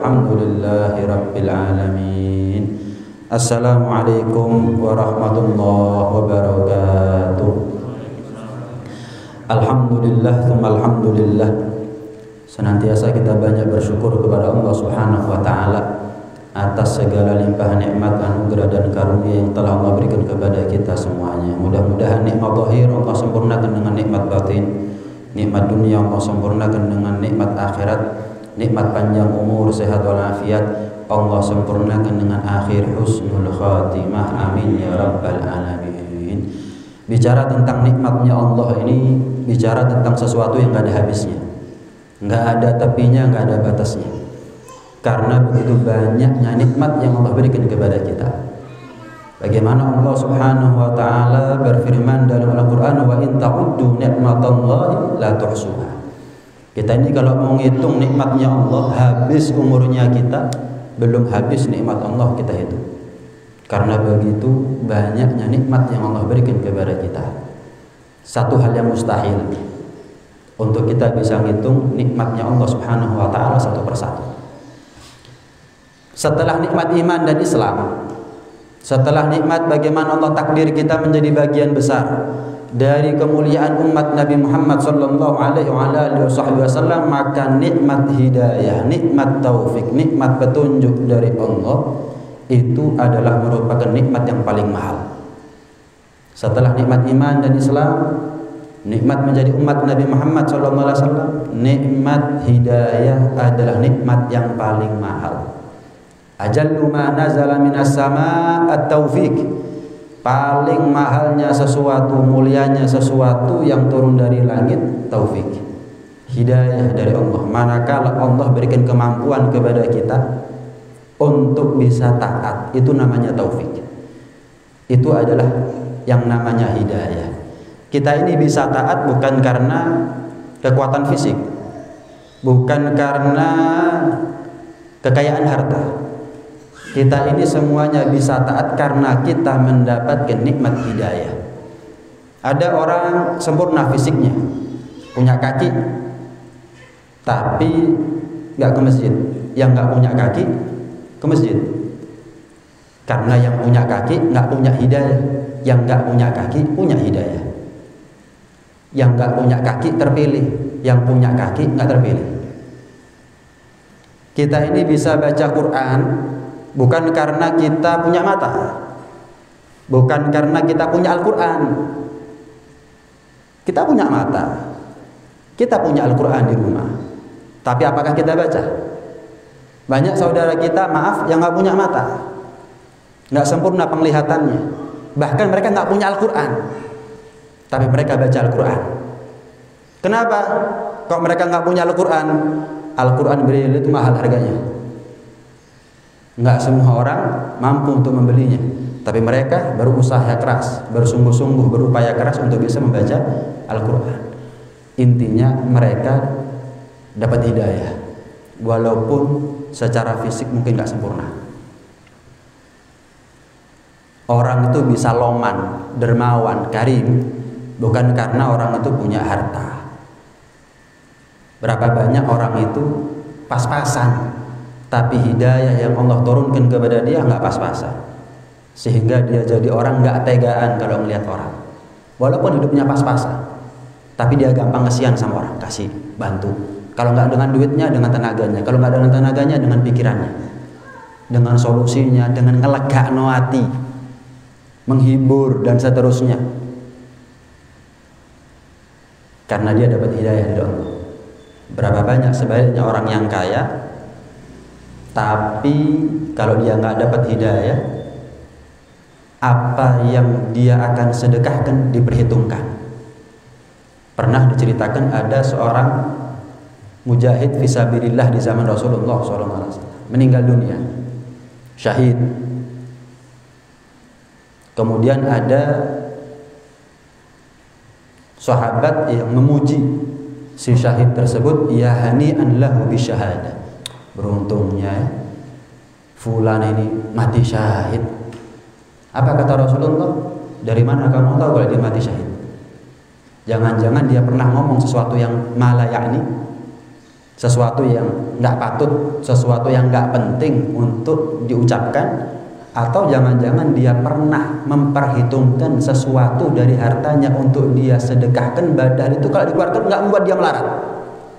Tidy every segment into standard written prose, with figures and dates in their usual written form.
Alhamdulillahi Rabbil Alamin. Assalamualaikum warahmatullahi wabarakatuh. Alhamdulillah, thumma alhamdulillah. Senantiasa kita banyak bersyukur kepada Allah Subhanahu wa Ta'ala atas segala limpahan nikmat, anugerah dan karunia yang telah Allah berikan kepada kita semuanya. Mudah-mudahan nikmat zahir Allah sempurnakan dengan nikmat batin, nikmat dunia Allah sempurnakan dengan nikmat akhirat, nikmat panjang umur, sehat walafiat Allah sempurnakan dengan akhir husnul khatimah. Amin ya rabbal alamin. Bicara tentang nikmatnya Allah ini bicara tentang sesuatu yang gak ada habisnya, gak ada tepinya, gak ada batasnya. Karena begitu banyaknya nikmat yang Allah berikan kepada kita. Bagaimana Allah Subhanahu wa Ta'ala berfirman dalam Al-Quran, wa in ta'uddu ni'matallahi la tuhsuha. Kita ini kalau mau ngitung nikmatnya Allah, habis umurnya kita, belum habis nikmat Allah kita itu. Karena begitu banyaknya nikmat yang Allah berikan kepada kita. Satu hal yang mustahil untuk kita bisa ngitung nikmatnya Allah Subhanahu wa Ta'ala satu persatu. Setelah nikmat iman dan Islam, setelah nikmat bagaimana Allah takdir kita menjadi bagian besar dari kemuliaan umat Nabi Muhammad sallallahu alaihi wasallam, maka nikmat hidayah, nikmat taufik, nikmat petunjuk dari Allah itu adalah merupakan nikmat yang paling mahal. Setelah nikmat iman dan Islam, nikmat menjadi umat Nabi Muhammad sallallahu alaihi wasallam, nikmat hidayah adalah nikmat yang paling mahal. Ajallu ma nazala minas sama at-taufik. Paling mahalnya sesuatu, mulianya sesuatu yang turun dari langit, taufik, hidayah dari Allah. Manakala Allah berikan kemampuan kepada kita untuk bisa taat, itu namanya taufik. Itu adalah yang namanya hidayah. Kita ini bisa taat bukan karena kekuatan fisik, bukan karena kekayaan harta. Kita ini semuanya bisa taat karena kita mendapatkan nikmat hidayah. Ada orang sempurna fisiknya, punya kaki, tapi nggak ke masjid. Yang nggak punya kaki ke masjid. Karena yang punya kaki nggak punya hidayah, yang nggak punya kaki punya hidayah. Yang nggak punya kaki terpilih, yang punya kaki nggak terpilih. Kita ini bisa baca Quran bukan karena kita punya mata, bukan karena kita punya Al-Quran. Kita punya mata, kita punya Al-Quran di rumah, tapi apakah kita baca? Banyak saudara kita, maaf, yang nggak punya mata, nggak sempurna penglihatannya, bahkan mereka nggak punya Al-Quran, tapi mereka baca Al-Quran. Kenapa? Kok mereka nggak punya Al-Quran? Al-Quran Braille itu mahal harganya. Nggak semua orang mampu untuk membelinya, tapi mereka berusaha keras, bersungguh-sungguh, berupaya keras untuk bisa membaca Al-Quran. Intinya mereka dapat hidayah, walaupun secara fisik mungkin nggak sempurna. Orang itu bisa loman, dermawan, karim, bukan karena orang itu punya harta. Berapa banyak orang itu pas-pasan, tapi hidayah yang Allah turunkan kepada dia nggak pas-pasan, sehingga dia jadi orang nggak tegaan kalau melihat orang. Walaupun hidupnya pas-pasan, tapi dia gampang kasihan sama orang, kasih, bantu. Kalau nggak dengan duitnya, dengan tenaganya. Kalau nggak dengan tenaganya, dengan pikirannya, dengan solusinya, dengan ngelegakno hati, menghibur dan seterusnya. Karena dia dapat hidayah dari Allah. Berapa banyak sebaliknya orang yang kaya, tapi kalau dia nggak dapat hidayah, apa yang dia akan sedekahkan diperhitungkan. Pernah diceritakan ada seorang mujahid fisabilillah di zaman Rasulullah SAW meninggal dunia, syahid. Kemudian ada sahabat yang memuji si syahid tersebut, ya hani'an lahu bisyahadah. Beruntungnya fulan ini mati syahid. Apa kata Rasulullah? Dari mana kamu tahu kalau dia mati syahid? Jangan-jangan dia pernah ngomong sesuatu yang malayakni, sesuatu yang nggak patut, sesuatu yang nggak penting untuk diucapkan, atau jangan-jangan dia pernah memperhitungkan sesuatu dari hartanya untuk dia sedekahkan, padahal itu kalau dikeluarkan nggak membuat dia melarat,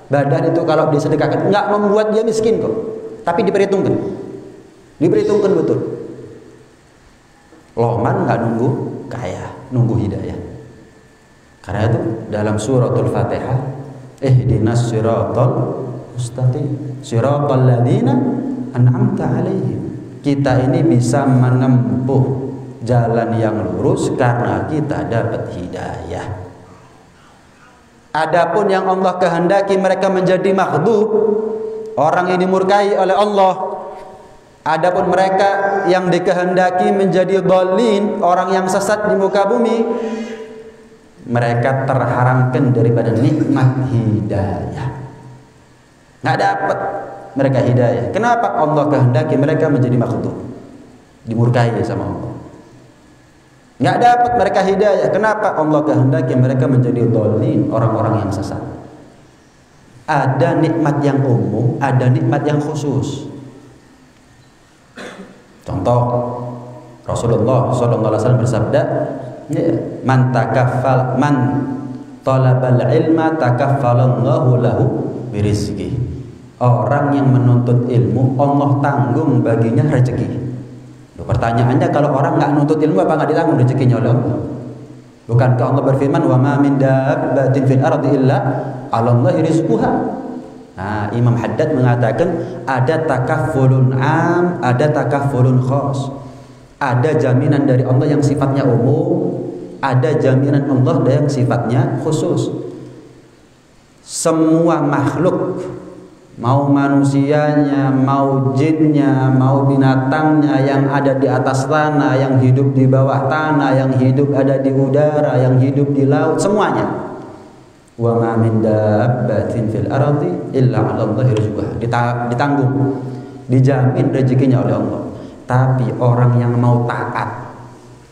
padahal itu kalau disedekahkan nggak membuat dia miskin kok, tapi diperhitungkan betul. Loman nggak nunggu kaya, nunggu hidayah. Karena itu dalam suratul Fatihah, ihdinas siratal mustaqim, siratal ladzina an'amta 'alaihim. Kita ini bisa menempuh jalan yang lurus karena kita dapat hidayah. Adapun yang Allah kehendaki mereka menjadi maghdub, orang yang dimurkai oleh Allah. Adapun mereka yang dikehendaki menjadi dhalin, orang yang sesat di muka bumi, mereka terharamkan daripada nikmat hidayah. Nggak dapat mereka hidayah. Kenapa? Allah kehendaki mereka menjadi maghdub, dimurkai sama Allah. Nggak dapat mereka hidayah. Kenapa? Allah kehendaki mereka menjadi dhalin, orang-orang yang sesat. Ada nikmat yang umum, ada nikmat yang khusus. Contoh, Rasulullah SAW bersabda, man talabal ilma takaffalallahu lahu birizqih. Orang yang menuntut ilmu, Allah tanggung baginya rezeki. Pertanyaannya, kalau orang nggak nuntut ilmu, apa nggak ditanggung rezekinya oleh Allah? Bukankah Allah berfirman, wa ma min dabbatin fil ardi illa 'alallahi rizquha. Nah, Imam Haddad mengatakan ada takafulun am, ada takafulun khas. Ada jaminan dari Allah yang sifatnya umum, ada jaminan Allah yang sifatnya khusus. Semua makhluk, mau manusianya, mau jinnya, mau binatangnya yang ada di atas tanah, yang hidup di bawah tanah, yang hidup ada di udara, yang hidup di laut, semuanya. Wa ma min dabbatin fil ardi illa 'alallahi rizquha. Ditanggung, dijamin rezekinya oleh Allah. Tapi orang yang mau taat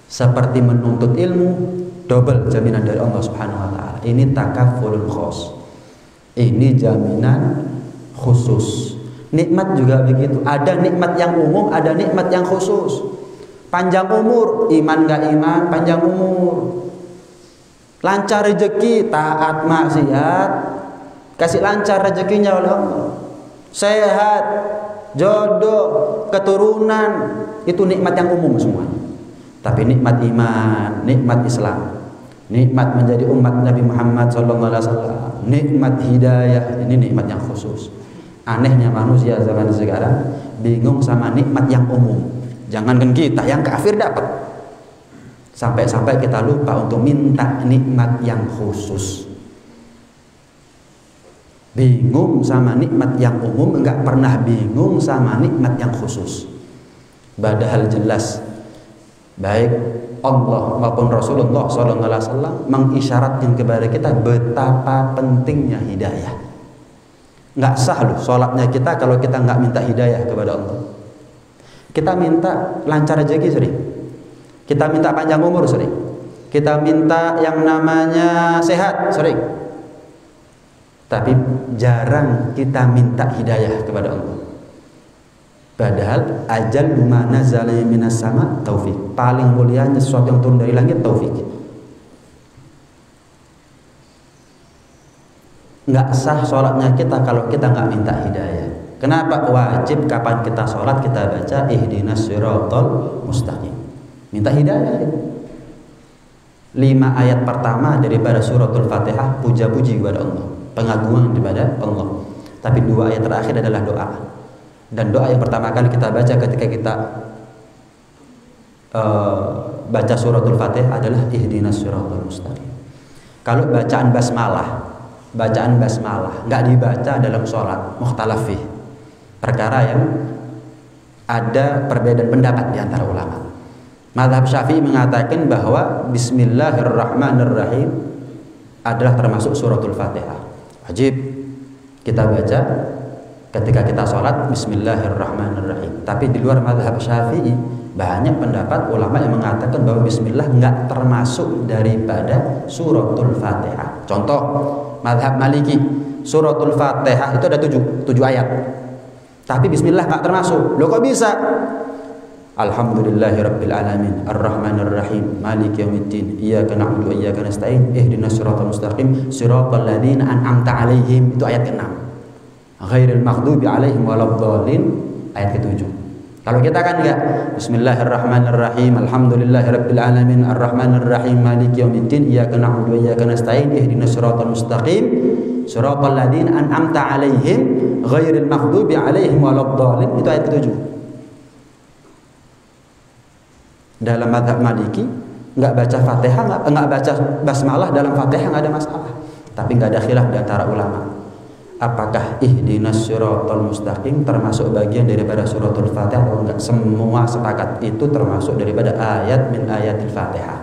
seperti menuntut ilmu, double jaminan dari Allah Subhanahu wa taala. Ini takafulul khos. Ini jaminan khusus. Nikmat juga begitu. Ada nikmat yang umum, ada nikmat yang khusus. Panjang umur, iman gak iman, panjang umur. Lancar rezeki, taat maksiat, kasih lancar rezekinya oleh Allah. Sehat, jodoh, keturunan, itu nikmat yang umum semuanya. Tapi nikmat iman, nikmat Islam, nikmat menjadi umat Nabi Muhammad SAW, nikmat hidayah, ini nikmat yang khusus. Anehnya manusia zaman sekarang bingung sama nikmat yang umum. Jangankan kita, yang kafir dapat. Sampai-sampai kita lupa untuk minta nikmat yang khusus. Bingung sama nikmat yang umum, enggak pernah bingung sama nikmat yang khusus. Padahal jelas baik Allah maupun Rasulullah SAW mengisyaratkan kepada kita betapa pentingnya hidayah. Nggak sah loh sholatnya kita kalau kita nggak minta hidayah kepada Allah. Kita minta lancar rezeki sering, kita minta panjang umur sering, kita minta yang namanya sehat sering, tapi jarang kita minta hidayah kepada Allah. Padahal ajal ma nazala minas sama taufik, paling mulianya sesuatu yang turun dari langit taufik. Nggak sah sholatnya kita kalau kita nggak minta hidayah. Kenapa? Wajib kapan kita sholat kita baca ihdinas siratal mustaqim, minta hidayah. 5 ayat pertama daripada suratul Fatihah puja-puji kepada Allah, pengagungan kepada Allah. Tapi 2 ayat terakhir adalah doa. Dan doa yang pertama kali kita baca ketika kita baca suratul Fatihah adalah ihdinas siratal mustaqim. Kalau bacaan basmalah nggak dibaca dalam sholat, mukhtalaf fih, perkara yang ada perbedaan pendapat di antara ulama. Mazhab Syafi'i mengatakan bahwa Bismillahirrahmanirrahim adalah termasuk suratul Fatihah, wajib kita baca ketika kita sholat Bismillahirrahmanirrahim. Tapi di luar mazhab Syafi'i banyak pendapat ulama yang mengatakan bahwa Bismillah nggak termasuk daripada suratul Fatihah. Contoh mazhab Maliki suratul Fatihah itu ada 7 ayat. Tapi bismillah nggak termasuk. Loh kok bisa? Alhamdulillahirabbil alamin, arrahmanir rahim, maliki yaumiddin, iyyaka na'budu wa iyyaka nasta'in, ihdinas siratal mustaqim, siratal ladzina an'amta 'alaihim. Itu ayat ke-6. Ghairil maghdubi 'alaihim waladdallin, ayat ke-7. Kalau kita kan enggak, bismillahirrahmanirrahim, alhamdulillahirabbil alamin, arrahmanir rahim, maliki yaumiddin, iyyaka na'budu wa iyyaka nasta'in, ihdinas siratal mustaqim, siratal ladzina an'amta 'alaihim, ghairil maghdubi 'alaihim waladdallin. Itu ayat ke-7. Dalam mazhab Maliki nggak baca Fatihah, nggak baca basmalah dalam Fatihah nggak ada masalah. Tapi nggak ada khilaf di antara ulama. Apakah ihdinas siratal mustaqim termasuk bagian daripada suratul Fatihah atau enggak? Semua sepakat itu termasuk daripada ayat min ayatil Fatihah.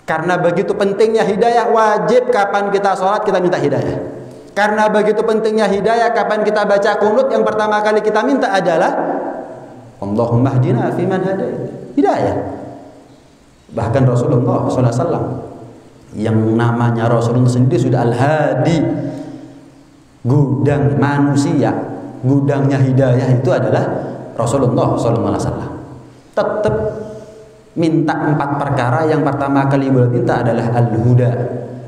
Karena begitu pentingnya hidayah, wajib kapan kita sholat kita minta hidayah. Karena begitu pentingnya hidayah, kapan kita baca kunut yang pertama kali kita minta adalah Allahumma hdina fiman hadait. Hidayah. Bahkan Rasulullah SAW yang namanya Rasulullah sendiri sudah Al-Hadi, gudang manusia, gudangnya hidayah itu adalah Rasulullah SAW. Tetap minta 4 perkara. Yang pertama kali beliau minta adalah al-huda,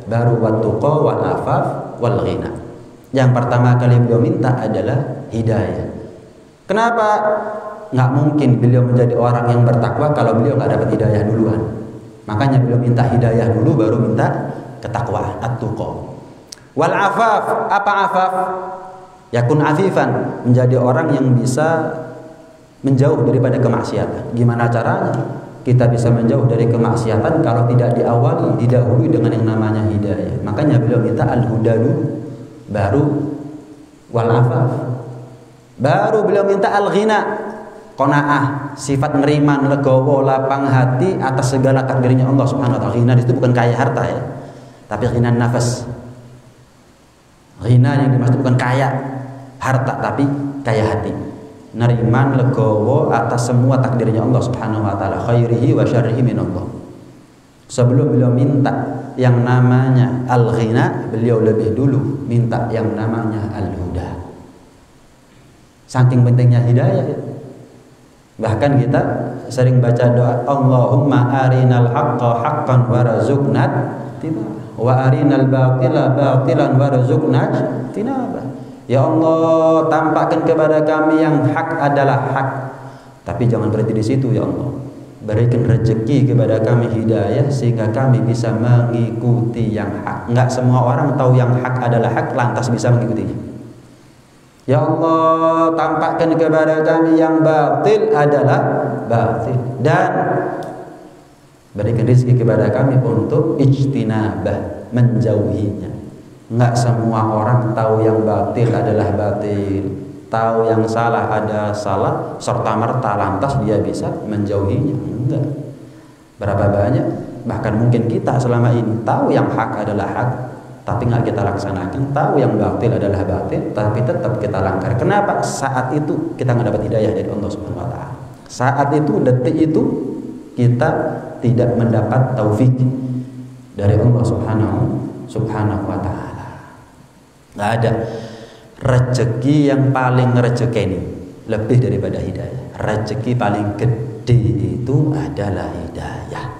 baru wat-tuqa wal-afaf wal-ghina. Yang pertama kali beliau minta adalah hidayah. Kenapa? Nggak mungkin beliau menjadi orang yang bertakwa kalau beliau nggak dapat hidayah duluan. Makanya beliau minta hidayah dulu, baru minta ketakwaan, at-tuqa. Wal afaf, apa afaf? Yakun afifan, menjadi orang yang bisa menjauh daripada kemaksiatan. Gimana caranya kita bisa menjauh dari kemaksiatan kalau tidak diawali, didahului dengan yang namanya hidayah? Makanya beliau minta al-huda dulu, baru wal afaf, baru beliau minta al-ghina, qanaah, sifat ngeriman, legowo, lapang hati atas segala takdirnya Allah Subhanahu wa taala. Ghina itu bukan kaya harta ya, tapi ghina nafas. Ghina yang dimaksud bukan kaya harta, tapi kaya hati. Neriman, legowo atas semua takdirnya Allah Subhanahu wa taala, khairihi wa syarrihi min Allah. Sebelum beliau minta yang namanya al-ghina, beliau lebih dulu minta yang namanya al-huda. Saking pentingnya hidayah ya. Bahkan kita sering baca doa Allahumma arinal haqqa haqqan warzuqna ittiba'ah wa arinal batila batilan warzuqna tinaba. Ya Allah, tampakkan kepada kami yang hak adalah hak, tapi jangan berhenti di situ ya Allah. Berikan rezeki kepada kami hidayah sehingga kami bisa mengikuti yang hak. Enggak semua orang tahu yang hak adalah hak lantas bisa mengikutinya. Ya Allah, tampakkan kepada kami yang batil adalah batil, dan berikan rezeki kepada kami untuk ijtinabah, menjauhinya. Enggak semua orang tahu yang batil adalah batil, tahu yang salah ada salah, serta merta lantas dia bisa menjauhinya. Enggak. Berapa banyak, bahkan mungkin kita selama ini tahu yang hak adalah hak, tapi nggak kita laksanakan. Tahu yang batil adalah batil, tapi tetap kita langgar. Kenapa? Saat itu kita nggak dapat hidayah dari Allah Subhanahu wa taala. Saat itu, detik itu kita tidak mendapat taufik dari Allah Subhanahu wa taala. Nggak ada rezeki yang paling rezeki lebih daripada hidayah. Rezeki paling gede itu adalah hidayah.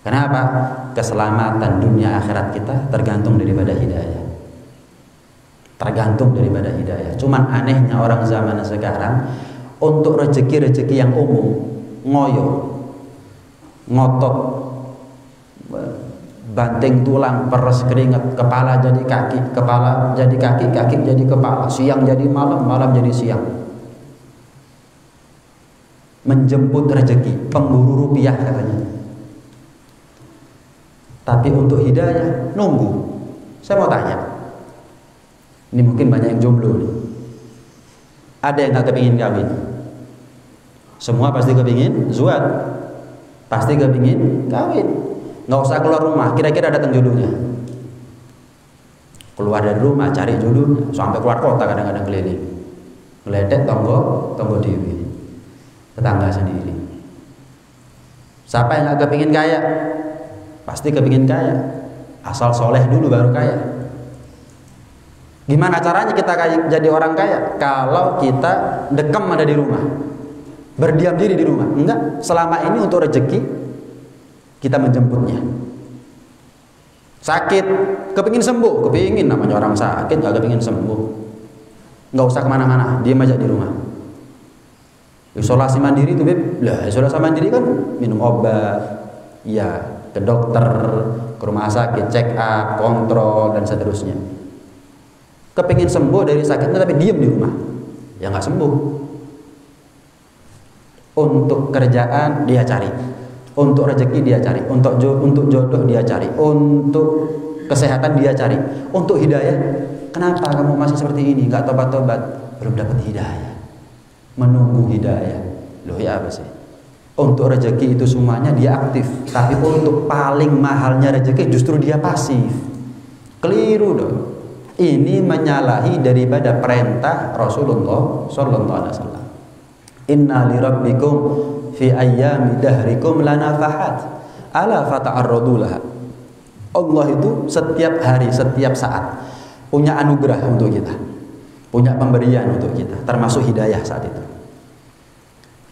Kenapa? Keselamatan dunia akhirat kita tergantung daripada hidayah. Tergantung daripada hidayah. Cuman anehnya orang zaman sekarang untuk rezeki-rezeki yang umum, ngoyo, ngotot, banting tulang, peres keringat, kepala jadi kaki, kepala jadi kaki, kaki jadi kepala, siang jadi malam, malam jadi siang. Menjemput rezeki, pemburu rupiah katanya. Tapi untuk hidayah nunggu. Saya mau tanya, ini mungkin banyak yang jomblo nih. Ada yang nggak kepingin kawin? Semua pasti kepingin zuat, pasti kepingin kawin. Nggak usah keluar rumah, kira-kira datang jodohnya. Keluar dari rumah cari jodohnya, sampai keluar kota kadang-kadang keliling, ngeledek tonggo dewi, tetangga sendiri. Siapa yang nggak kepingin kaya? Pasti kepingin kaya. Asal soleh dulu baru kaya. Gimana caranya kita jadi orang kaya? Kalau kita dekam ada di rumah, berdiam diri di rumah. Enggak, selama ini untuk rezeki kita menjemputnya. Sakit, kepingin sembuh, kepingin, namanya orang sakit gak kepingin sembuh. Nggak usah kemana-mana, diam aja di rumah. Isolasi mandiri itu Beb, lah isolasi mandiri kan minum obat, ya ke dokter, ke rumah sakit, check up, kontrol dan seterusnya. Kepingin sembuh dari sakitnya tapi diam di rumah, ya nggak sembuh. Untuk kerjaan dia cari, untuk rezeki dia cari, untuk jodoh dia cari, untuk kesehatan dia cari, untuk hidayah. Kenapa kamu masih seperti ini? Nggak tobat-tobat, belum dapat hidayah. Menunggu hidayah. Loh ya apa sih? Untuk rezeki itu semuanya dia aktif, tapi untuk paling mahalnya rezeki justru dia pasif. Keliru dong. Ini menyalahi daripada perintah Rasulullah sallallahu alaihi wasallam. Inna li rabbikum fi ayyami dahrikum lanafahat ala fata'arradu laha. Allah itu setiap hari, setiap saat punya anugerah untuk kita, punya pemberian untuk kita, termasuk hidayah saat itu.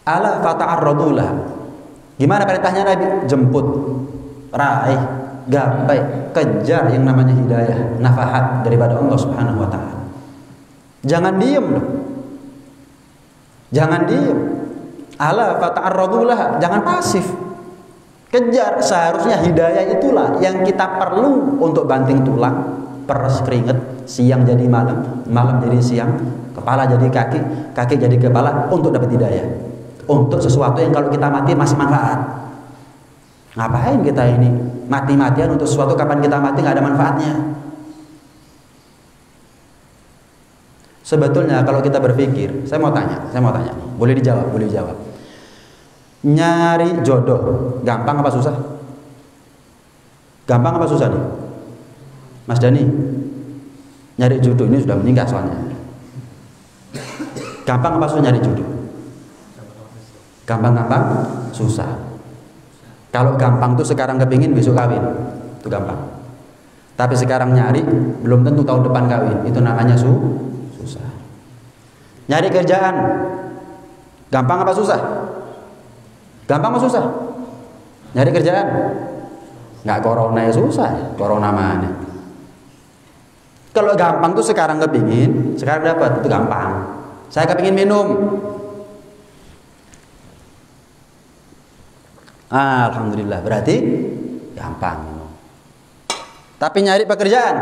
Ala fata'arradu laha. Gimana perintahnya Nabi? Jemput, raih, gapai, kejar yang namanya hidayah, nafahat daripada Allah Subhanahu wa taala. Jangan diem loh. Jangan diem. Ala fata'arradu laha, jangan pasif. Kejar, seharusnya hidayah itulah yang kita perlu untuk banting tulang, peres keringet, siang jadi malam, malam jadi siang, kepala jadi kaki, kaki jadi kepala untuk dapat hidayah. Untuk sesuatu yang kalau kita mati masih manfaat. Ngapain kita ini mati-matian untuk sesuatu kapan kita mati nggak ada manfaatnya? Sebetulnya kalau kita berpikir, saya mau tanya, boleh dijawab, boleh dijawab. Nyari jodoh gampang apa susah? Gampang apa susah nih? Mas Dani, nyari jodoh ini sudah meninggal soalnya. Gampang apa susah nyari jodoh? Gampang-gampang, susah. Kalau gampang tuh sekarang kepingin besok kawin, itu gampang. Tapi sekarang nyari belum tentu tahun depan kawin, itu namanya susah. Nyari kerjaan, gampang apa susah? Gampang apa susah? Nyari kerjaan, nggak corona ya susah, corona mana? Kalau gampang tuh sekarang kepingin, sekarang dapat, itu gampang. Saya kepingin minum, alhamdulillah, berarti gampang. Tapi nyari pekerjaan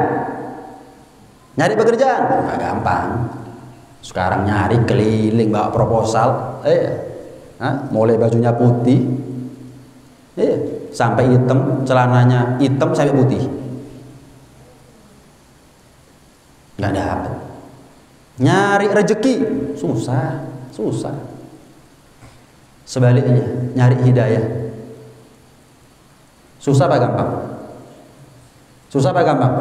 nggak gampang. Sekarang nyari keliling bawa proposal, mulai bajunya putih, sampai hitam, celananya hitam sampai putih, nggak dapat. Nyari rezeki susah. Sebaliknya nyari hidayah susah apa gampang? Susah apa gampang?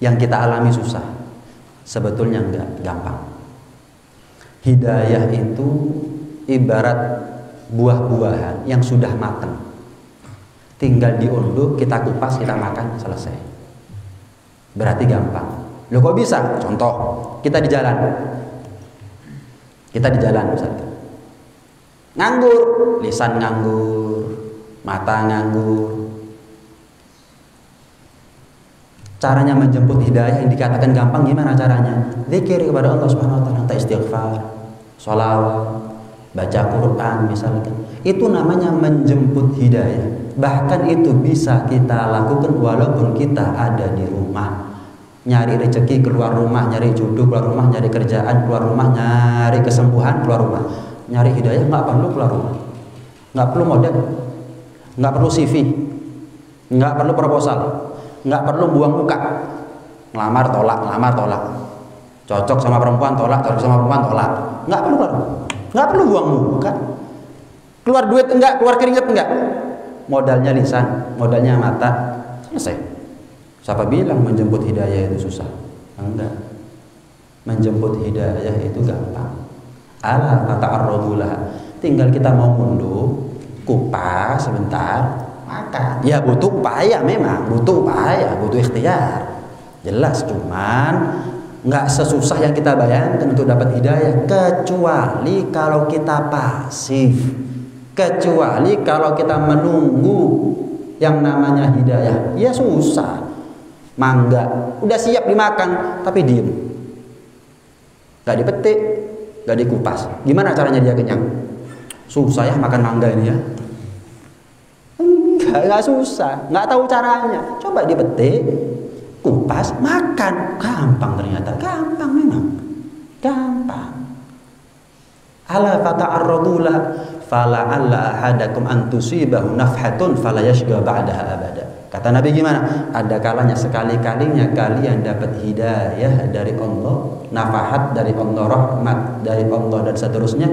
Yang kita alami susah, sebetulnya enggak, gampang. Hidayah itu ibarat buah-buahan yang sudah matang, tinggal diunduh, kita kupas, kita makan, selesai. Berarti gampang. Loh kok bisa? Contoh, kita di jalan misalnya, nganggur, lisan nganggur, mata nganggur. Caranya menjemput hidayah yang dikatakan gampang gimana caranya? Zikir kepada Allah Subhanahu wa taala, istighfar, sholawat, baca Quran misalkan. Itu namanya menjemput hidayah. Bahkan itu bisa kita lakukan walaupun kita ada di rumah. Nyari rezeki keluar rumah, nyari jodoh keluar rumah, nyari kerjaan keluar rumah, nyari kesembuhan keluar rumah. Nyari hidayah nggak perlu keluar rumah, nggak perlu modal, nggak perlu CV, nggak perlu proposal, nggak perlu buang muka, ngelamar tolak, cocok sama perempuan tolak, nggak perlu keluar, nggak perlu buang muka, keluar duit enggak, keluar keringet enggak, modalnya lisan, modalnya mata, selesai. Siapa bilang menjemput hidayah itu susah? Enggak, menjemput hidayah itu gampang. Ala fata'arradu laha, tinggal kita mau mundur, kupas sebentar, makan. Ya butuh upaya, memang butuh upaya, butuh ikhtiar, jelas. Cuman nggak sesusah yang kita bayangkan untuk dapat hidayah, kecuali kalau kita pasif, kecuali kalau kita menunggu yang namanya hidayah. Ya susah. Mangga udah siap dimakan tapi diem, nggak dipetik, nggak dikupas. Gimana caranya dia kenyang? Susah ya makan mangga ini ya. Nggak susah, nggak tahu caranya. Coba dipetik, kupas, makan. Gampang ternyata, gampang memang, gampang. Ala fata'arradula fala'alla ahadakum an tusibahu nafhatun fala yashqa ba'daha abada. Kata Nabi gimana? Ada kalanya, sekali-kalinya kalian dapat hidayah dari Allah, nafahat dari Allah, rahmat dari Allah dan seterusnya,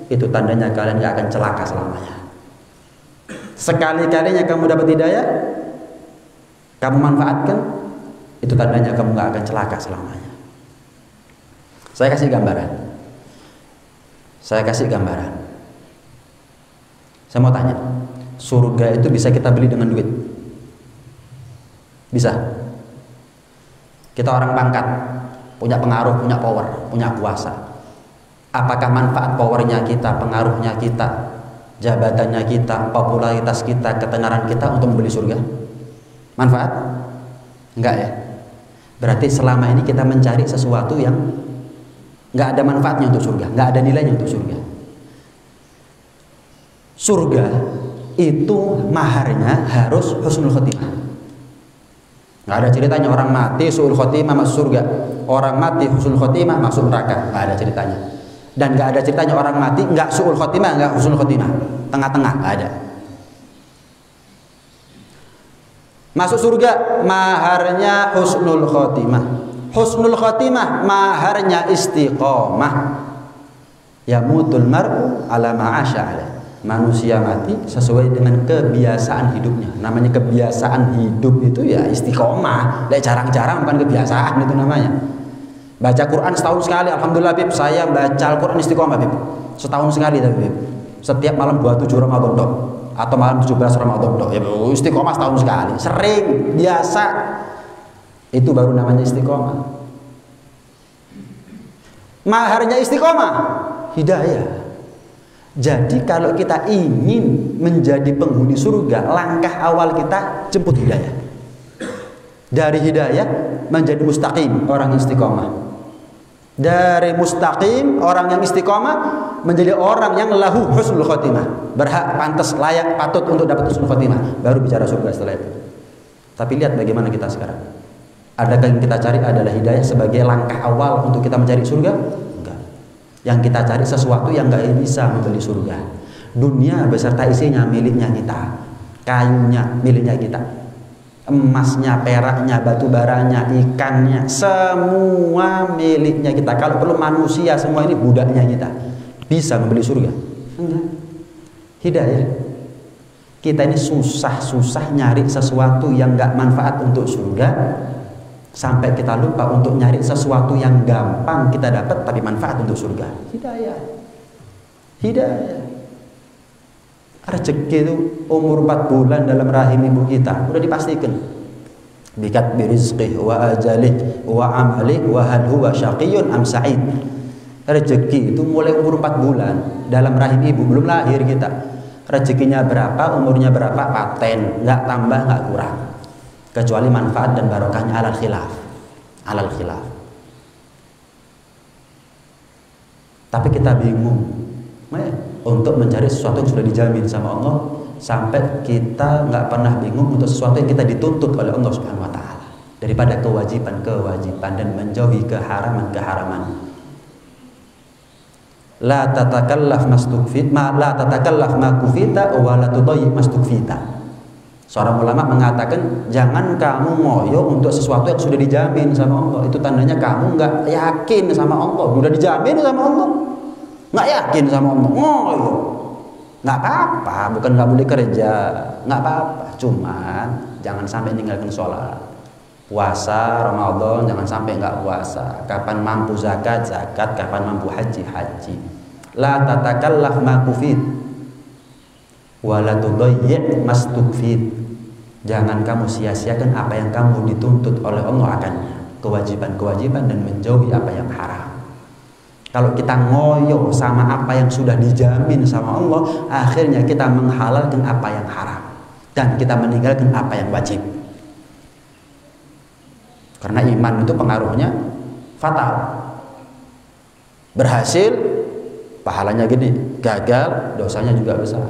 itu tandanya kalian gak akan celaka selamanya. Sekali-kalinya kamu dapat hidayah, kamu manfaatkan, itu tandanya kamu gak akan celaka selamanya. Saya kasih gambaran. Saya mau tanya, surga itu bisa kita beli dengan duit? Bisa. Kita orang pangkat, punya pengaruh, punya power, punya kuasa. Apakah manfaat powernya kita, pengaruhnya kita, jabatannya kita, popularitas kita, ketenaran kita untuk membeli surga? Manfaat? Enggak ya? Berarti selama ini kita mencari sesuatu yang enggak ada manfaatnya untuk surga, enggak ada nilainya untuk surga. Surga itu maharnya harus husnul khotimah. Nggak ada ceritanya orang mati su'ul khotimah masuk surga, orang mati husnul khotimah masuk neraka. Nggak ada ceritanya. Dan nggak ada ceritanya orang mati nggak su'ul khotimah, nggak husnul khotimah, tengah-tengah, nggak ada. Masuk surga maharnya husnul khotimah. Husnul khotimah maharnya istiqomah. Yamutul mar'u ala ma'asya alaih. Manusia mati sesuai dengan kebiasaan hidupnya. Namanya kebiasaan hidup itu ya istiqomah. Jarang-jarang bukan kebiasaan itu namanya. Baca Quran setahun sekali, alhamdulillah Bib, saya baca Al-Quran istiqomah Bib. Setahun sekali tapi Bib. Setiap malam 27 Ramadan dok, atau malam 17 Ramadan dok. Ya istiqomah setahun sekali. Sering, biasa. Itu baru namanya istiqomah. Maharnya istiqomah, hidayah. Jadi kalau kita ingin menjadi penghuni surga, langkah awal kita jemput hidayah. Dari hidayah menjadi mustaqim, orang istiqomah. Dari mustaqim, orang yang istiqomah, menjadi orang yang lahu husnul khotimah. Berhak, pantas, layak, patut untuk dapat husnul khotimah. Baru bicara surga setelah itu. Tapi lihat bagaimana kita sekarang. Adakah yang kita cari adalah hidayah sebagai langkah awal untuk kita mencari surga? Yang kita cari sesuatu yang gak bisa membeli surga. Dunia beserta isinya miliknya kita, kayunya miliknya kita, emasnya, peraknya, batu baranya, ikannya, semua miliknya kita. Kalau perlu manusia semua ini budaknya kita. Bisa membeli surga? Enggak. Hidayah. Kita ini susah-susah nyari sesuatu yang gak manfaat untuk surga, sampai kita lupa untuk nyari sesuatu yang gampang kita dapat tapi manfaat untuk surga. Hidayah. Hidayah. Rezeki itu umur 4 bulan dalam rahim ibu kita udah dipastikan. Bikat birizqih wa ajalih wa amalih wa hal huwa syaqiyun am sa'id. Rezeki itu mulai umur 4 bulan dalam rahim ibu, belum lahir kita. Rezekinya berapa, umurnya berapa, paten, nggak tambah nggak kurang. Kecuali manfaat dan barokahnya alal khilaf. Tapi kita bingung untuk mencari sesuatu yang sudah dijamin sama Allah, sampai kita nggak pernah bingung untuk sesuatu yang kita dituntut oleh Allah Subhanahu wa taala, daripada kewajiban dan menjauhi keharaman. La tatakallaf ma kufita wa la tudayyi mastukfita. Seorang ulama mengatakan, jangan kamu ngoyo untuk sesuatu yang sudah dijamin sama Allah. Itu tandanya kamu nggak yakin sama Allah. Sudah dijamin sama Allah, nggak yakin sama Allah, ngoyo. Nggak apa-apa, bukan nggak boleh kerja, nggak apa-apa. Cuman jangan sampai ninggalkan sholat, puasa Ramadan, jangan sampai nggak puasa. Kapan mampu zakat, kapan mampu haji. La tatakallaf ma kufit. Wala tudayyi' mastukfid. Jangan kamu sia-siakan apa yang kamu dituntut oleh Allah akannya, kewajiban-kewajiban, dan menjauhi apa yang haram. Kalau kita ngoyo sama apa yang sudah dijamin sama Allah, akhirnya kita menghalalkan apa yang haram dan kita meninggalkan apa yang wajib. Karena iman itu pengaruhnya fatal. Berhasil, pahalanya gede. Gagal, dosanya juga besar.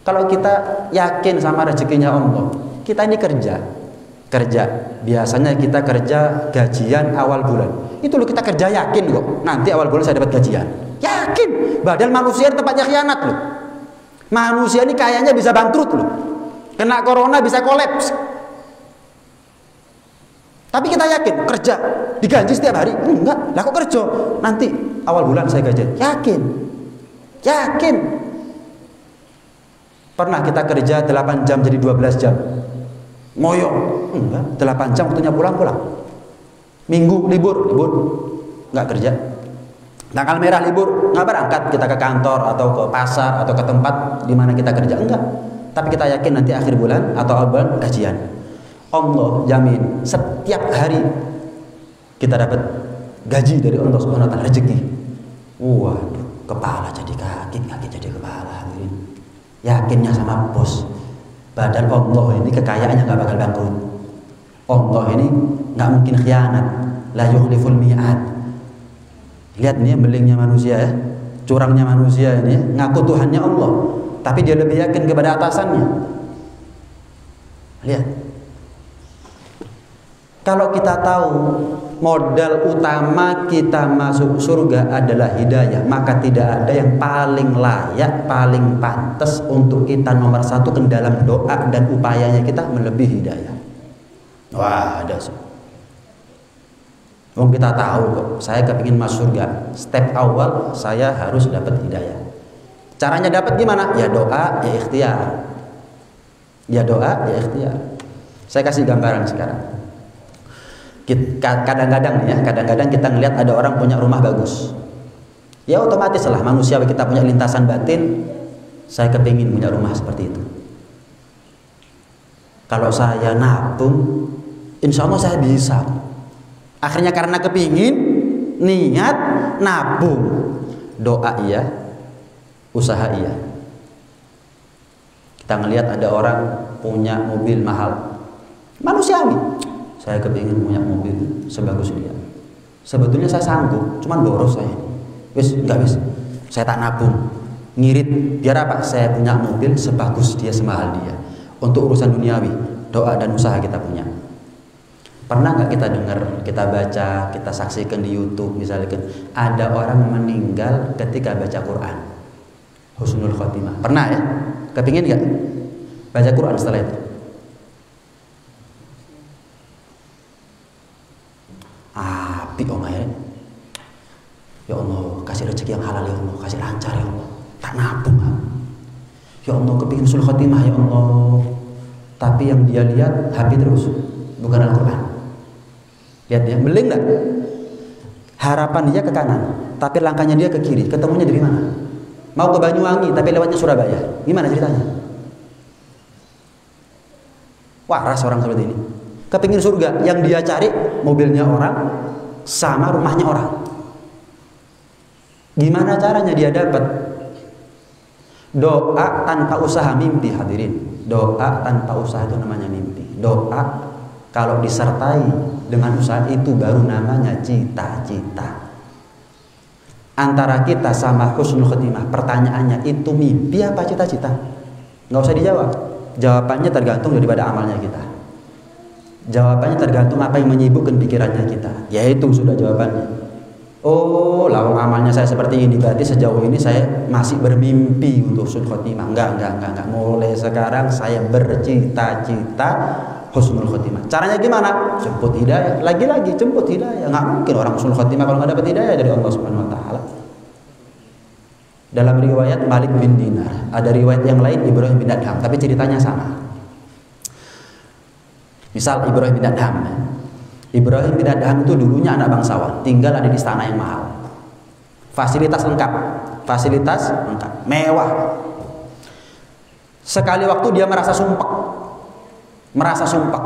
Kalau kita yakin sama rezekinya Allah, kita ini kerja. Biasanya kita kerja gajian awal bulan. Itu loh, kita kerja yakin kok nanti awal bulan saya dapat gajian. Yakin. Padahal manusia tempatnya khianat loh. Manusia ini kayaknya bisa bangkrut loh. Kena corona bisa kolaps. Tapi kita yakin kerja digaji setiap hari. Enggak, lah kok kerja? Nanti awal bulan saya gajian. Yakin. Pernah kita kerja 8 jam jadi 12 jam. Ngoyo. Enggak, 8 jam waktunya pulang. Minggu libur, nggak kerja. Tanggal merah libur, nggak berangkat kita ke kantor atau ke pasar atau ke tempat di mana kita kerja, enggak. Tapi kita yakin nanti akhir bulan atau awal bulan gajian. Allah jamin setiap hari kita dapat gaji dari Allah Subhanahu wa taala, rezeki. Waduh, kepala jadi kaki jadi kepala. Yakinnya sama bos. Padahal Allah ini kekayaannya nggak bakal bangkrut. Allah ini nggak mungkin khianat, la yukhliful mi'ad. Lihat nih belingnya manusia ya, curangnya manusia ini, ngaku Tuhannya Allah, tapi dia lebih yakin kepada atasannya. Lihat, kalau kita tahu modal utama kita masuk surga adalah hidayah, maka tidak ada yang paling layak, paling pantas untuk kita nomor satu ke dalam doa dan upayanya kita melebihi hidayah. Wah, ada. Kita tahu kok, saya kepingin masuk surga. Step awal saya harus dapat hidayah. Caranya dapat gimana? Ya doa, ya ikhtiar. Saya kasih gambaran sekarang. Kadang-kadang kita ngelihat ada orang punya rumah bagus. Ya otomatis lah, manusia kita punya lintasan batin. Saya kepingin punya rumah seperti itu. Kalau saya nabung, insya Allah saya bisa. Akhirnya karena kepingin, niat, nabung, doa iya, usaha iya. Kita ngelihat ada orang punya mobil mahal, manusiawi. Saya kepingin punya mobil sebagus dia. Sebetulnya saya sanggup, cuman boros saya. Saya tak nabung, ngirit. Biar apa? Saya punya mobil sebagus dia, semahal dia. Untuk urusan duniawi, doa dan usaha kita punya. Pernah nggak kita dengar, kita baca, kita saksikan di YouTube misalnya ada orang meninggal ketika baca Quran, husnul khotimah. Pernah ya? Kepingin nggak baca Quran setelah itu? Api omair. Ya Allah, kasih rezeki yang halal ya Allah, kasih lancar ya Allah. Tak nabung. Ya Allah, kepingin husnul khotimah ya Allah. Tapi yang dia lihat HP terus, bukan Al-Quran. Lihat dia, beling nggak? Harapan dia ke kanan, tapi langkahnya dia ke kiri. Ketemunya dari mana? Mau ke Banyuwangi, tapi lewatnya Surabaya. Gimana ceritanya? Waras orang seperti ini. Kepingin surga, yang dia cari mobilnya orang sama rumahnya orang. Gimana caranya dia dapat? Doa tanpa usaha mimpi, hadirin. Doa tanpa usaha itu namanya mimpi. Doa kalau disertai dengan usaha itu baru namanya cita-cita. Antara kita sama husnul khotimah, pertanyaannya itu mimpi apa cita-cita? Nggak usah dijawab. Jawabannya tergantung daripada amalnya kita. Jawabannya tergantung apa yang menyibukkan pikirannya kita. Yaitu sudah jawabannya. Oh, lawang amalnya saya seperti ini, berarti sejauh ini saya masih bermimpi untuk husnul khotimah. Enggak. Mulai sekarang saya bercita-cita husnul khotimah. Caranya gimana? Jemput hidayah. Lagi-lagi jemput hidayah. Nggak mungkin orang husnul khotimah kalau nggak dapat hidayah dari Allah Subhanahu wa taala. Dalam riwayat Malik bin Dinar, ada riwayat yang lain Ibrahim bin Adham, tapi ceritanya sama. Misal Ibrahim bin Adham. Ibrahim bin Adham itu dulunya anak bangsawan, tinggal ada di istana yang mahal. Fasilitas lengkap, mewah. Sekali waktu dia merasa sumpek. Merasa sumpek.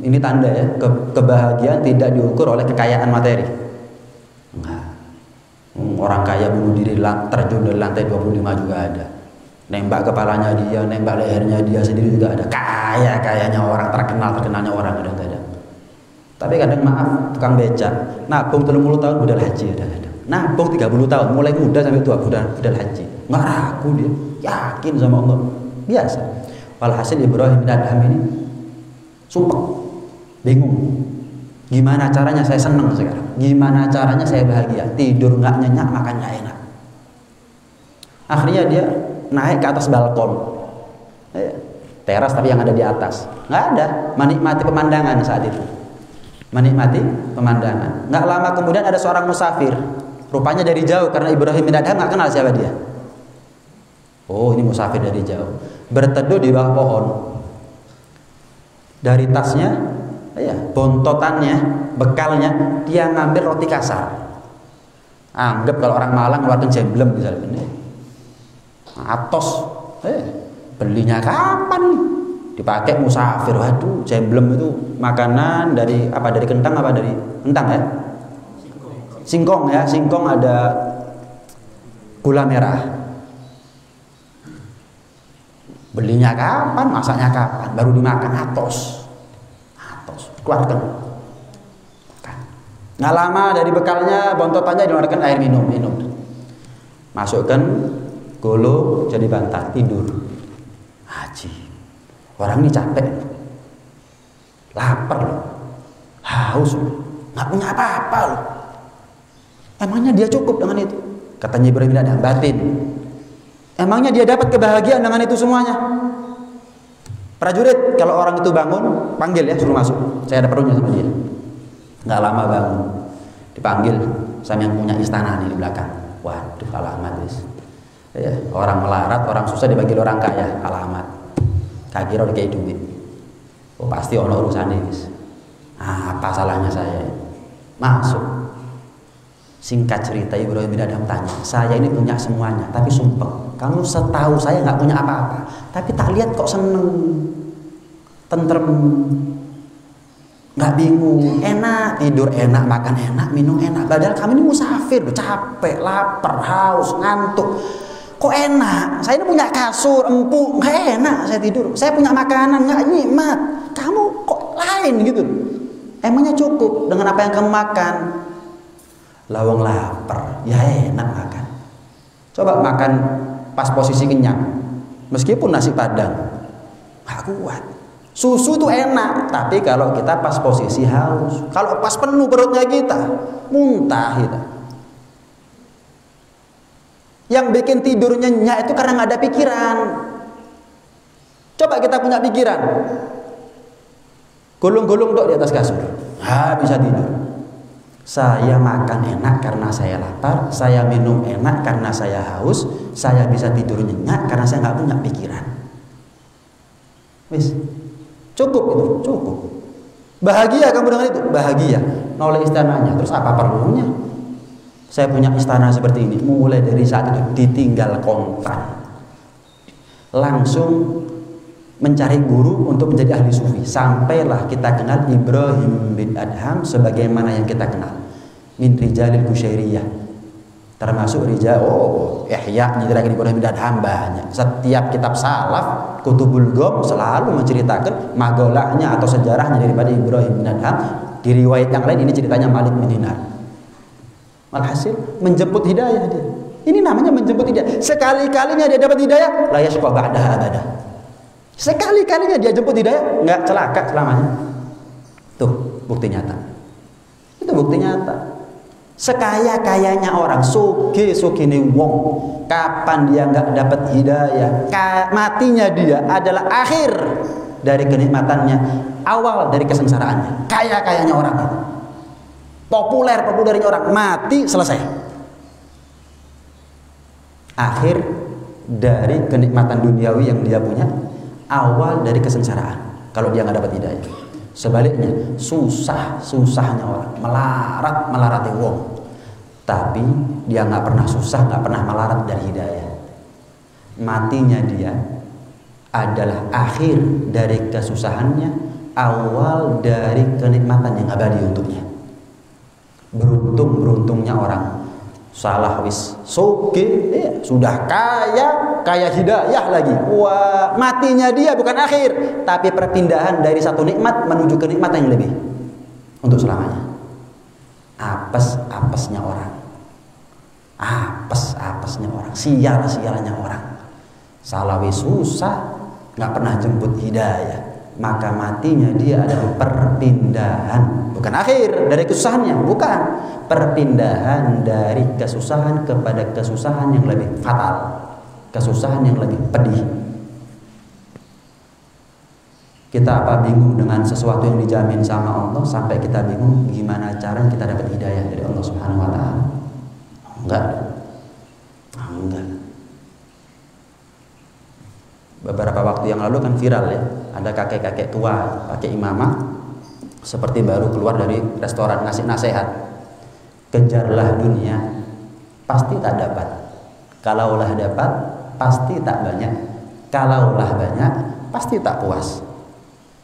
Ini tanda ya, kebahagiaan tidak diukur oleh kekayaan materi. Enggak. Orang kaya bunuh diri terjun dari lantai 25 juga ada. Nembak kepalanya dia, nembak lehernya dia sendiri juga ada. Kayanya orang, terkenalnya orang kadang-kadang. Tapi kadang maaf, tukang becak nabung 30 tahun budal haji ada. Nabung 30 tahun mulai muda sampai tua budal haji. Nggak ragu dia, yakin sama Allah. Biasa. Walhasil Ibrahim bin Adham ini sumpah, bingung. Gimana caranya saya senang sekarang? Gimana caranya saya bahagia? Tidur nggak nyenyak, makan nggak enak. Akhirnya dia naik ke atas balkon, teras tapi yang ada di atas. Nggak ada, menikmati pemandangan saat itu. Menikmati pemandangan. Nggak lama kemudian ada seorang musafir. Rupanya dari jauh, karena Ibrahim bin Adham nggak kenal siapa dia. Oh, ini musafir dari jauh. Berteduh di bawah pohon. Dari tasnya, bontotannya, bekalnya, dia ngambil roti kasar. Anggap kalau orang Malang ngeluarin jemblem misalnya. Atos, belinya kapan nih? Dipakai musafir. Waduh, jemblem itu makanan dari apa? Dari kentang apa dari kentang ya? Singkong ya, singkong ada gula merah. Belinya kapan? Masaknya kapan? Baru dimakan atos. Keluarkan. Nggak lama dari bekalnya, bontotannya dikeluarkan air minum. Masukkan golo jadi bantal, tidur. Haji. Orang ini capek, lapar loh, haus loh, nggak punya apa-apa loh. Emangnya dia cukup dengan itu? Katanya Ibrahim bin Adham, batin. Emangnya dia dapat kebahagiaan dengan itu semuanya? Prajurit, kalau orang itu bangun, panggil ya, suruh masuk. Saya ada perlunya sama dia. Nggak lama bangun, dipanggil sama yang punya istana nih di belakang. Waduh, alamat guys. Ya, orang melarat, orang susah dipanggil orang kaya, alamat. Kira udah kayak duit. Oh pasti ono urusan ini guys. Apa salahnya saya? Masuk. Singkat cerita Ibrahim bin Adham tanya, saya ini punya semuanya, tapi sumpah, kamu setahu saya nggak punya apa-apa, tapi tak lihat kok seneng, tentrem, nggak bingung, enak, tidur enak, makan enak, minum enak. Padahal kami ini musafir, capek, lapar, haus, ngantuk. Kok enak? Saya ini punya kasur, empuk, nggak enak saya tidur. Saya punya makanan, nggak nikmat. Kamu kok lain gitu? Emangnya cukup dengan apa yang kamu makan? Lawang lapar, ya enak makan. Coba makan pas posisi kenyang, meskipun nasi padang, nggak kuat. Susu tuh enak, tapi kalau kita pas posisi haus, kalau pas penuh perutnya kita, muntah kita. Yang bikin tidur nyenyak itu karena nggak ada pikiran. Coba kita punya pikiran, gulung-gulung dok di atas kasur, bisa tidur. Saya makan enak karena saya lapar, saya minum enak karena saya haus, saya bisa tidur nyenyak karena saya nggak punya pikiran. Wis, cukup itu, cukup. Bahagia kamu dengan itu, bahagia. Noleh istananya, terus apa perlunya? Saya punya istana seperti ini, mulai dari saat itu ditinggal kontrak, langsung mencari guru untuk menjadi ahli sufi. Sampailah kita kenal Ibrahim bin Adham sebagaimana yang kita kenal min rijalil Qusyairiyah, termasuk rijal Ihya nyeritain Ibrahim bin Adham banyak. Setiap kitab salaf, Kutubul Gom selalu menceritakan magolahnya atau sejarahnya daripada Ibrahim bin Adham. Di riwayat yang lain ini ceritanya Malik bin Dinar. Alhasil menjemput hidayah dia. Ini namanya menjemput hidayah. Sekali-kalinya dia dapat hidayah, la yashqa ba'daha abada. Sekali-kalinya dia jemput hidayah, nggak celaka selamanya. Tuh bukti nyata. Itu bukti nyata. Sekaya-kayanya orang, suge-sugene wong, kapan dia nggak dapat hidayah, matinya dia adalah akhir dari kenikmatannya, awal dari kesengsaraannya. Kaya-kayanya orang itu, populernya orang, mati selesai. Akhir dari kenikmatan duniawi yang dia punya, awal dari kesengsaraan kalau dia nggak dapat hidayah. Sebaliknya susahnya orang, melarati wong, tapi dia nggak pernah susah, nggak pernah melarat dari hidayah. matinya dia adalah akhir dari kesusahannya, awal dari kenikmatan yang abadi untuknya. Beruntungnya orang salah wis soge, sudah kaya hidayah lagi. Wah, matinya dia bukan akhir, tapi perpindahan dari satu nikmat menuju ke nikmat yang lebih untuk selamanya. Apesnya orang, apesnya orang, sialnya orang. Salah wis susah, nggak pernah jemput hidayah, maka matinya dia adalah perpindahan, bukan akhir dari kesusahannya, bukan, perpindahan dari kesusahan kepada kesusahan yang lebih fatal, kesusahan yang lebih pedih. Kita apa bingung dengan sesuatu yang dijamin sama Allah sampai kita bingung gimana cara kita dapat hidayah dari Allah Subhanahu wa taala? Enggak. Beberapa waktu yang lalu kan viral ya, ada kakek-kakek tua pakai imamah seperti baru keluar dari restoran ngasih nasihat. Kejarlah dunia, pasti tak dapat. Kalaulah dapat, pasti tak banyak. Kalaulah banyak, pasti tak puas.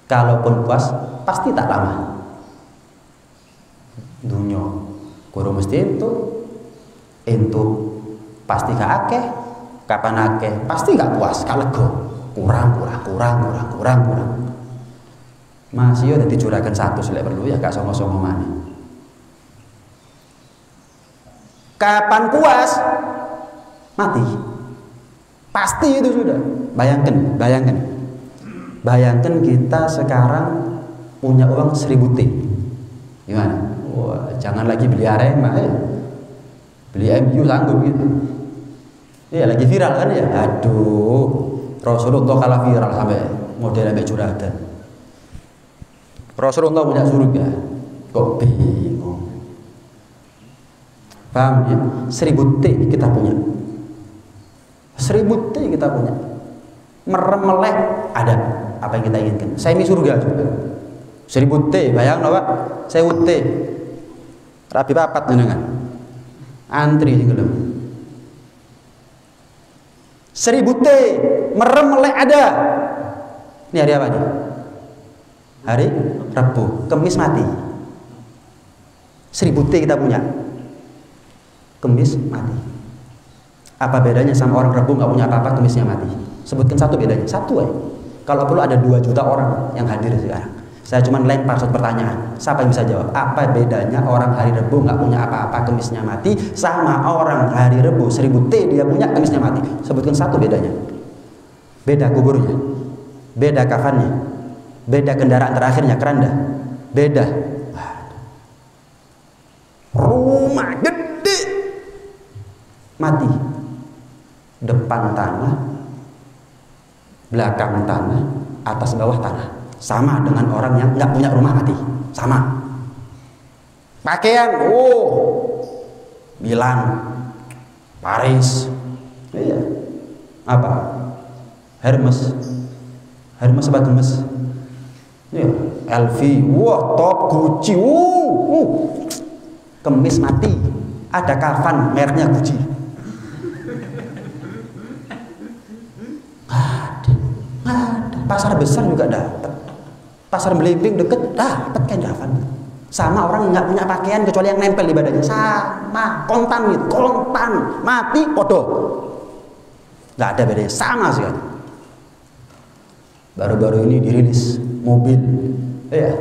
Kalaupun puas, pasti tak lama. Dunia kudu mesti itu pasti gak akeh, kapan akeh pasti gak puas, gak lego. Kurang. Masih ada dicurahkan satu selek perlu ya, gak songo-songo mana. Kapan puas? Mati. Pasti itu sudah. Bayangkan kita sekarang punya uang 1000 T. Gimana? Wah, jangan lagi beli Arema ya. Beli MU sanggup gitu. Iya, lagi viral kan ya. Aduh, Rasulullah kalah viral sampai model sampai juragan. Rasulullah punya surga, kok bingung? Paham ya? 1000 T kita punya. 1000 T kita punya. Merem melek ada apa yang kita inginkan. Semi surga juga. 1000 T, bayang no Pak? 1000 T. Rapi papat jenengan. Antri sing gelem. 1000 T, merem melek ada. Ini hari apa nih? Hari Rabu, Kemis mati. 1000 T kita punya. Kemis mati. Apa bedanya sama orang Rabu nggak punya apa-apa, Kemisnya mati? Sebutkan satu bedanya. Satu ya. Kalau perlu ada 2 juta orang yang hadir sekarang. Saya cuma lempar satu pertanyaan. Siapa yang bisa jawab? Apa bedanya orang hari Rabu nggak punya apa-apa, Kemisnya mati, sama orang hari Rabu 1000 T dia punya, Kemisnya mati? Sebutkan satu bedanya. Beda kuburnya, beda kafannya, beda kendaraan terakhirnya, keranda, beda. Rumah gede mati, depan tanah, belakang tanah, atas bawah tanah. Sama dengan orang yang nggak punya rumah mati, sama. Pakaian, Milan, Paris, iya. Apa? Hermes apa Hermes? Iya. LV, top Gucci, Kemis mati, ada kafan mereknya Gucci. Ada. Pasar besar juga dapat. Pasar Belimbing deket dapat kain kafan. Sama orang nggak punya pakaian kecuali yang nempel di badannya. Sama, kontan gitu, kontan, mati podo. Nggak ada bedanya, sama sekali. Baru-baru ini dirilis mobil, ya,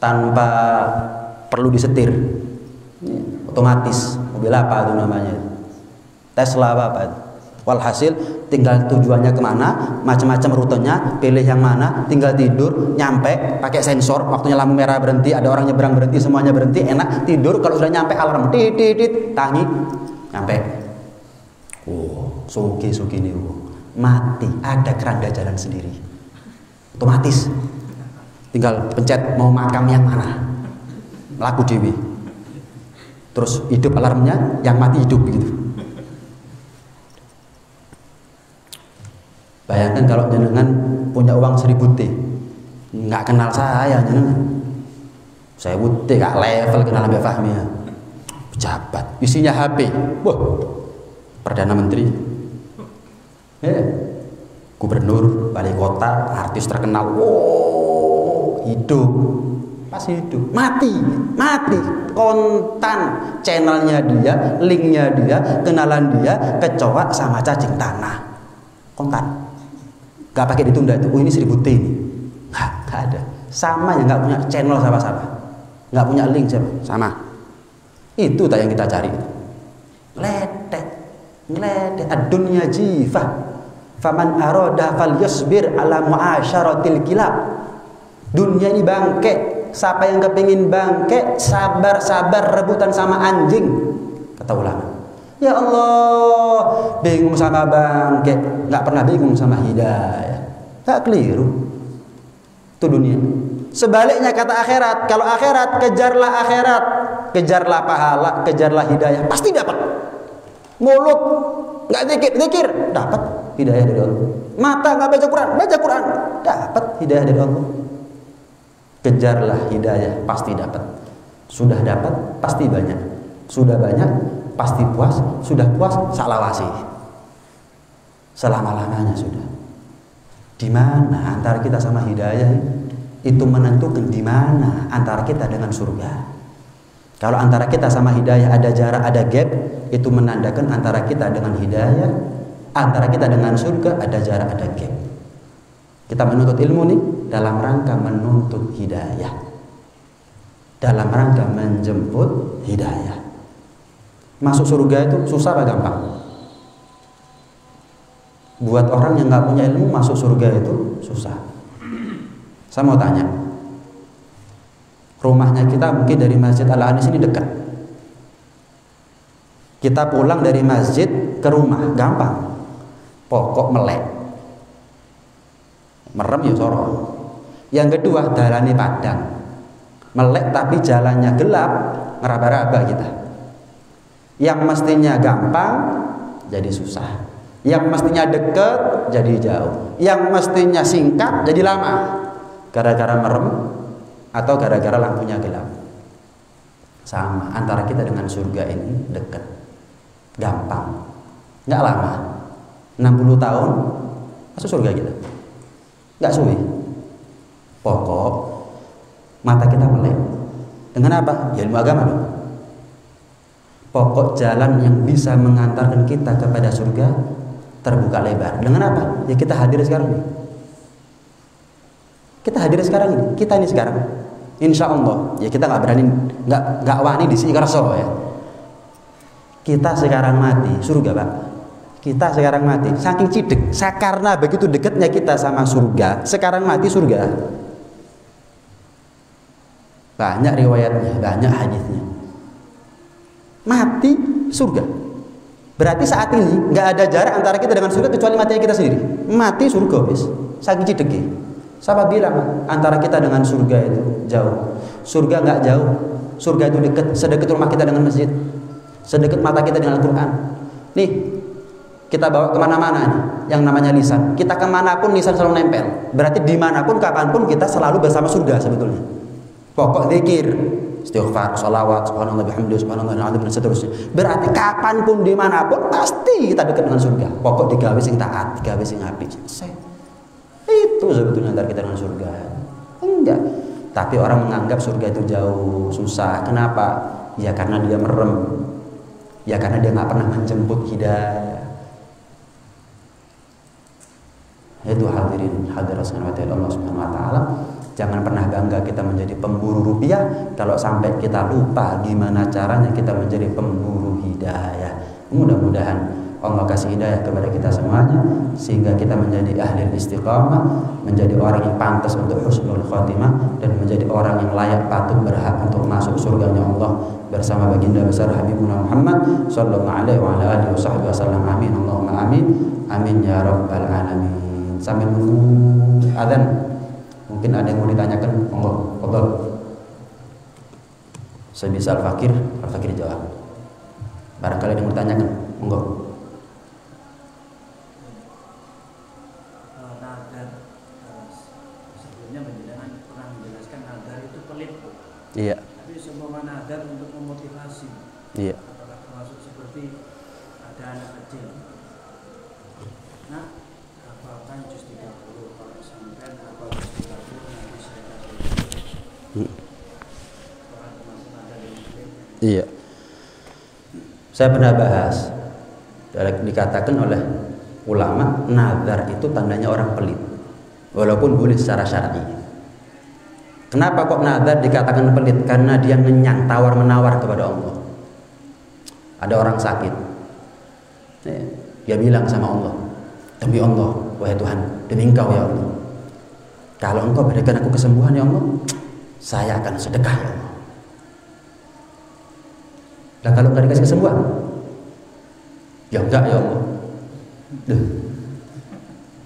tanpa perlu disetir, otomatis. Mobil apa itu namanya? Tesla apa? Walhasil tinggal tujuannya kemana, macam-macam rutenya, pilih yang mana, tinggal tidur, nyampe, pakai sensor, waktunya lampu merah berhenti, ada orang nyebrang berhenti, semuanya berhenti, enak, tidur, kalau sudah nyampe alarm, tit, tangi, nyampe. Suki nih, mati, ada keranda jalan sendiri, otomatis, tinggal pencet mau makam yang mana, laku dewi, terus hidup alarmnya, yang mati hidup gitu. Bayangkan kalau jenengan punya uang 1000 T, nggak kenal saya jenengan. Saya T nggak level kenal Mbak Fahmi ya. Pejabat, isinya HP, Perdana Menteri, Gubernur, wali kota, artis terkenal, wow, hidup, pasti hidup, mati, kontan, channelnya dia, linknya dia, kenalan dia, kecoa sama cacing tanah, kontan, gak pakai ditunda itu, ini 1000 T ini, gak ada, sama ya, gak punya channel sama-sama, gak punya link sama, itu tak yang kita cari, ngeledek, ad-dunya jifah. Faman arada falyasbir ala muasyaratil kilab. Dunia ini bangke. Siapa yang kepingin bangke, sabar-sabar rebutan sama anjing, kata ulama. Ya Allah, bingung sama bangke, nggak pernah bingung sama hidayah. Tak keliru. Itu dunia. Sebaliknya kata akhirat, kalau akhirat kejarlah pahala, kejarlah hidayah, pasti dapat. Mulut nggak zikir, dapat hidayah dari Allah. Mata nggak baca Quran, dapat hidayah dari Allah. Kejarlah hidayah, pasti dapat. Sudah dapat, pasti banyak. Sudah banyak, pasti puas. Sudah puas, salawasi. Selama-lamanya sudah. Di mana antara kita sama hidayah itu menentukan di mana antara kita dengan surga. Kalau antara kita sama hidayah ada jarak, ada gap, itu menandakan antara kita dengan hidayah, antara kita dengan surga ada jarak, ada gap. Kita menuntut ilmu nih dalam rangka menuntut hidayah, dalam rangka menjemput hidayah. Masuk surga itu susah apa gampang? Buat orang yang nggak punya ilmu, masuk surga itu susah. Saya mau tanya, rumahnya kita mungkin dari Masjid Al-Anis ini dekat. Kita pulang dari masjid ke rumah gampang. Pokok melek, merem ya sorong. Yang kedua dalane padang, melek tapi jalannya gelap, ngeraba-raba kita. Yang mestinya gampang jadi susah, yang mestinya deket jadi jauh, yang mestinya singkat jadi lama, gara-gara merem atau gara-gara lampunya gelap. Sama antara kita dengan surga ini dekat, gampang, nggak lama. 60 tahun masuk surga kita, nggak suwi. Pokok mata kita melek dengan apa? Ya ilmu agama dong. Pokok jalan yang bisa mengantarkan kita kepada surga terbuka lebar. Dengan apa? Ya kita hadir sekarang ini. Kita hadir sekarang ini. Kita ini sekarang. Insya Allah. Ya kita nggak berani, nggak wani di sini ya. Kita sekarang mati surga pak. Kita sekarang mati, saking cidek, karena begitu dekatnya kita sama surga, sekarang mati surga. Banyak riwayatnya, banyak hadisnya. Mati surga. Berarti saat ini nggak ada jarak antara kita dengan surga kecuali matinya kita sendiri. Mati surga, wis. Saking cidek. Siapa bilang antara kita dengan surga itu jauh? Surga nggak jauh. Surga itu dekat, sedekat rumah kita dengan masjid, sedekat mata kita dengan Al-Quran. Nih. Kita bawa kemana-mana nih, yang namanya lisan. Kita kemanapun lisan selalu nempel. Berarti dimanapun, kapanpun kita selalu bersama surga sebetulnya. Pokok zikir, istighfar, sholawat, subhanallah bihamdihi, subhanallah dan seterusnya. Berarti kapanpun, dimanapun pasti kita dekat dengan surga. Pokok digawe sing taat, digawe sing apik. Selesai. Itu sebetulnya antara kita dengan surga. Enggak. Tapi orang menganggap surga itu jauh, susah. Kenapa? Ya karena dia merem. Ya karena dia nggak pernah menjemput hidayah. Itu hadirin hadirat Allah Subhanahu wa taala. Jangan pernah bangga kita menjadi pemburu rupiah kalau sampai kita lupa gimana caranya kita menjadi pemburu hidayah. Mudah-mudahan Allah kasih hidayah kepada kita semuanya sehingga kita menjadi ahli istiqamah, menjadi orang yang pantas untuk husnul khatimah dan menjadi orang yang layak patut berhak untuk masuk surganya Allah bersama baginda besar Habibuna Muhammad sallallahu alaihi wasallam. Amin Allahumma amin. Amin ya rabbal alamin. Sambil menunggu azan, mungkin ada yang mau ditanyakan, monggo, fadhol. Sebisa Al-Fakir jawab. Barangkali ada yang mau ditanyakan, monggo. Nadar, sebelumnya menjelaskan pernah menjelaskan nadar itu pelit. Iya. Tapi semua nadar untuk memotivasi. Iya. Apakah termasuk seperti ada anak kecil? Nah, Saya pernah bahas, dikatakan oleh ulama, nazar itu tandanya orang pelit, walaupun boleh secara syar'i. Kenapa kok nazar dikatakan pelit? Karena dia ngenyang, tawar menawar kepada Allah. Ada orang sakit, dia bilang sama Allah, demi Allah, wahai Tuhan, demi Engkau ya Allah, kalau Engkau berikan aku kesembuhan ya Allah, saya akan sedekah ya Allah. Nah kalau nggak dikasih kesembuhan, ya enggak ya Allah.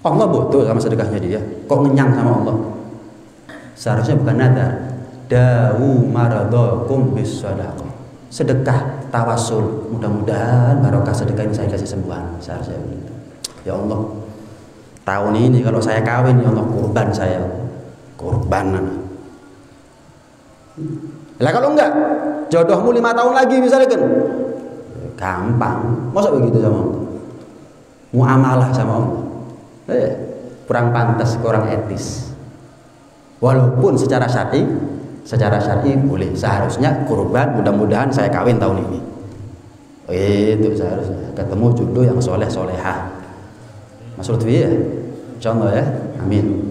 Allah butuh sama sedekahnya dia, kok ngenyang sama Allah? Seharusnya bukan nazar. Dawu maradakum bis sadaqah. Sedekah tawasul, mudah-mudahan barokah sedekah ini saya kasih sembuhan. Seharusnya begitu. Ya Allah, tahun ini kalau saya kawin ya Allah, kurban saya, kurban. Lah kalau enggak, jodohmu 5 tahun lagi misalnya kan, gampang. Masa begitu sama Allah? Muamalah sama Allah, kurang pantas, kurang etis. Walaupun secara syar'i boleh. Seharusnya kurban, mudah-mudahan saya kawin tahun ini. Itu seharusnya ketemu jodoh yang soleh solehah. Mas Lutfi ya, insyaallah ya, amin.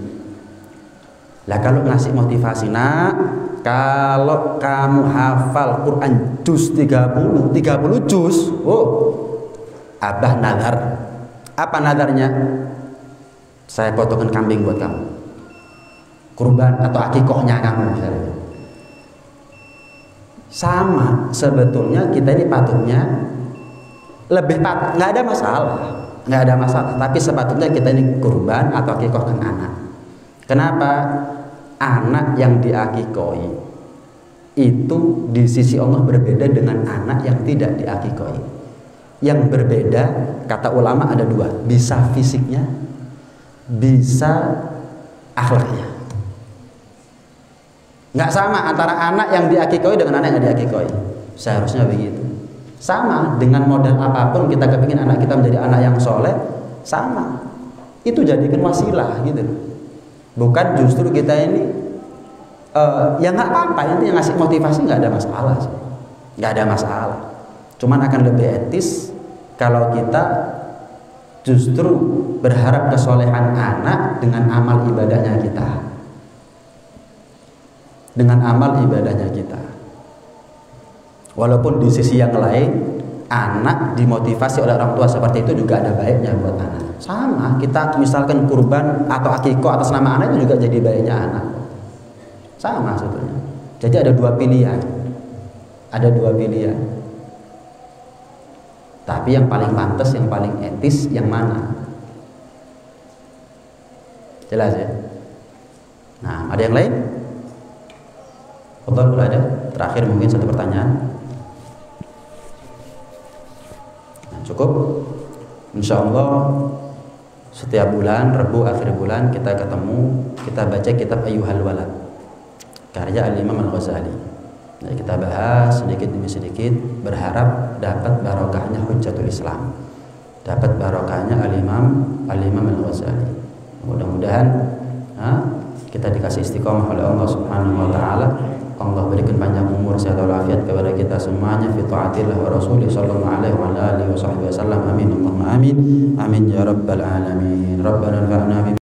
Lah kalau ngasih motivasi, nak, kalau kamu hafal Quran juz 30 juz, abah nazar. Apa nazarnya? Saya potongkan kambing buat kamu, kurban atau akikohnya kamu misalnya. Sama sebetulnya kita ini patutnya lebih nggak ada masalah, tapi sepatutnya kita ini kurban atau akikohkan anak. Kenapa? Anak yang diakikoi itu di sisi Allah berbeda dengan anak yang tidak diakikoi. Yang berbeda, kata ulama ada 2, bisa fisiknya, bisa akhlaknya. Nggak sama antara anak yang diakikoi dengan anak yang diakikoi. Seharusnya begitu. Sama, dengan modal apapun kita kepingin anak kita menjadi anak yang soleh, sama. Itu jadikan wasilah gitu. Bukan justru kita ini ya nggak apa-apa, intinya ngasih motivasi nggak ada masalah, nggak ada masalah. Cuman akan lebih etis kalau kita justru berharap kesolehan anak dengan amal ibadahnya kita, Walaupun di sisi yang lain anak dimotivasi oleh orang tua seperti itu juga ada baiknya buat anak. Sama, kita misalkan kurban atau akikoh atas nama anak itu juga jadi baiknya anak. Sama sebetulnya. Jadi ada 2 pilihan. Tapi yang paling pantas, yang paling etis yang mana? Jelas ya? Nah, ada yang lain? Betul, kalau ada. Terakhir mungkin 1 pertanyaan. Nah, cukup. Insya Allah setiap bulan, Rabu akhir bulan kita ketemu, kita baca kitab Ayyuhal Walad, karya Al-Imam Al-Ghazali. Nah, kita bahas sedikit demi sedikit, berharap dapat barokahnya Hujjatul Islam, dapat barokahnya Al-Imam Al-Ghazali. Mudah-mudahan kita dikasih istiqomah oleh Allah Subhanahu wa taala. Allah berikan panjang umur, sehat walafiat kepada kita semuanya fi taatillah wa rasulih sallallahu alaihi wa alihi wasallam. Amin Allahumma amin. Amin ya rabbal alamin. Rabbana anfa'na